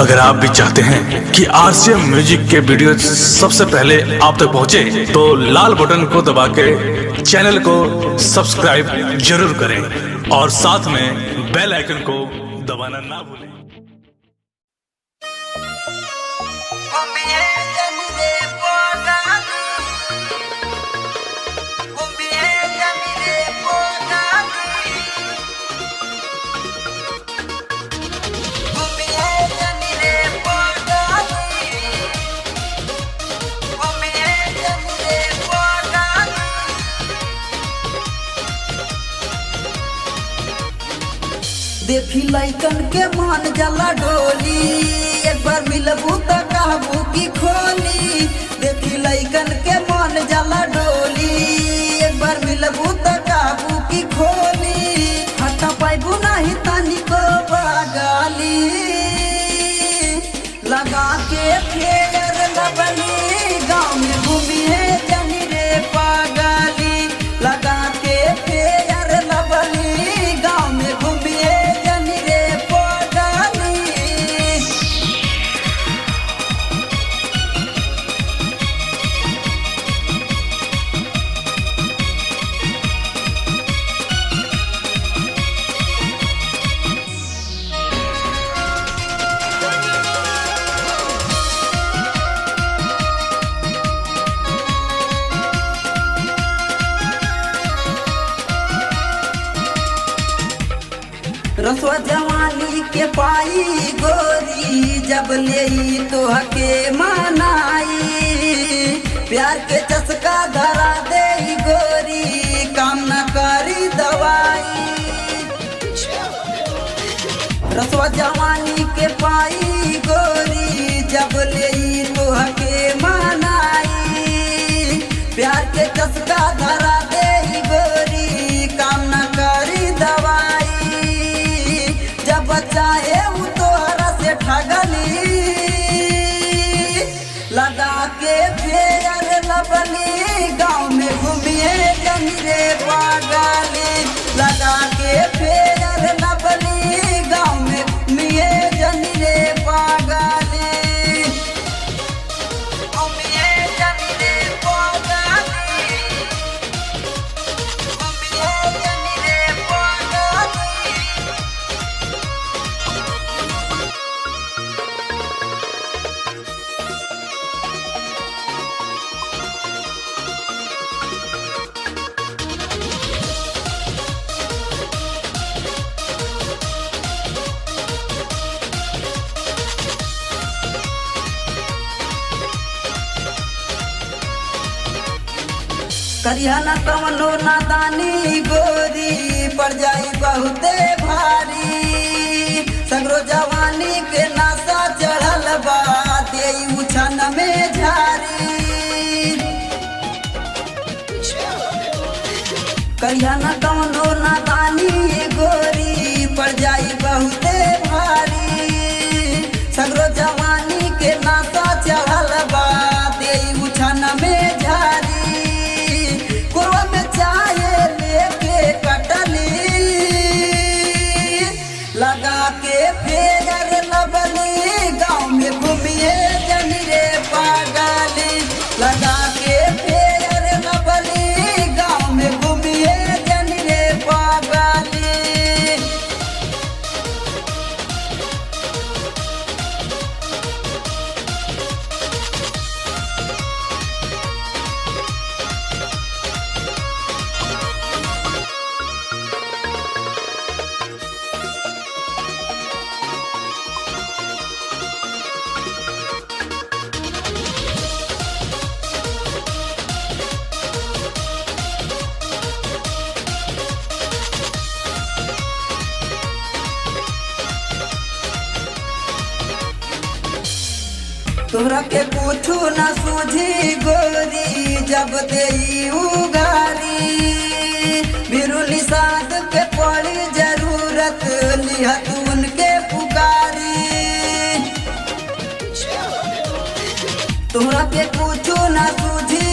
अगर आप भी चाहते हैं कि आरसीएम म्यूजिक के वीडियो सबसे पहले आप तक पहुंचे, तो लाल बटन को दबा के चैनल को सब्सक्राइब जरूर करें और साथ में बेल आइकन को दबाना ना भूलें। देखी लइकन के मन जला डोली, एक बार मिलबू त कहबू की खोली। देखी लइकन के मन जला डोली, एक बार मिलबू त कहबू की खोली। हटा पाइबू नहीं तनिको बगाली, लगा के फेर लबली गाँव में घूमी है जनी रे पागली। लगा के फेर लबली गाँव में घूमी है जनी रे पागली। रसवा जवानी के पाई गोरी, जब ले तो हके मनाई। प्यार के चस्का धरा दे गोरी, काम न करी दवाई। रसवा जवानी के पाई गोरी, जब ले तो हके मनाई। प्यार के चस्का धरा दे गोरी, काम न करी दवाई। जब चाहे वो तोहरा से ठगली, लगा के फेर लबली गाँव में घूमिए जनी रे पागली। लगा के फेर लबली गाँव में घूमिए जनी रे पागली। घूमिए जनी रे पागली, घूमिए जनी रे पागली। करिया न कवनो नादानी गोरी, पड़ जाई बहुते भारी। सगरो जवानी के नासा चढ़ल बा, देई उछन में झारी। करिया न कवनो नादानी गोरी, पड़ जाई बहुते भारी। सगरो जवानी के नासा चढ़ल बा, देई उछन में झारी। कुरवा में चाहे लेके कटली, लगा के फेर लबली गाँव में घूमिए जनी रे पागली। लगा के फेर लबली गाँव में घूमिए जनी रे पागली। तोहरा के पूछू न सूझी गोरी, जब देई उगारी। बिरुली साध के पड़ी जरूरत, लिहत उनके पुकारी। तोहरा के पूछू न सूझी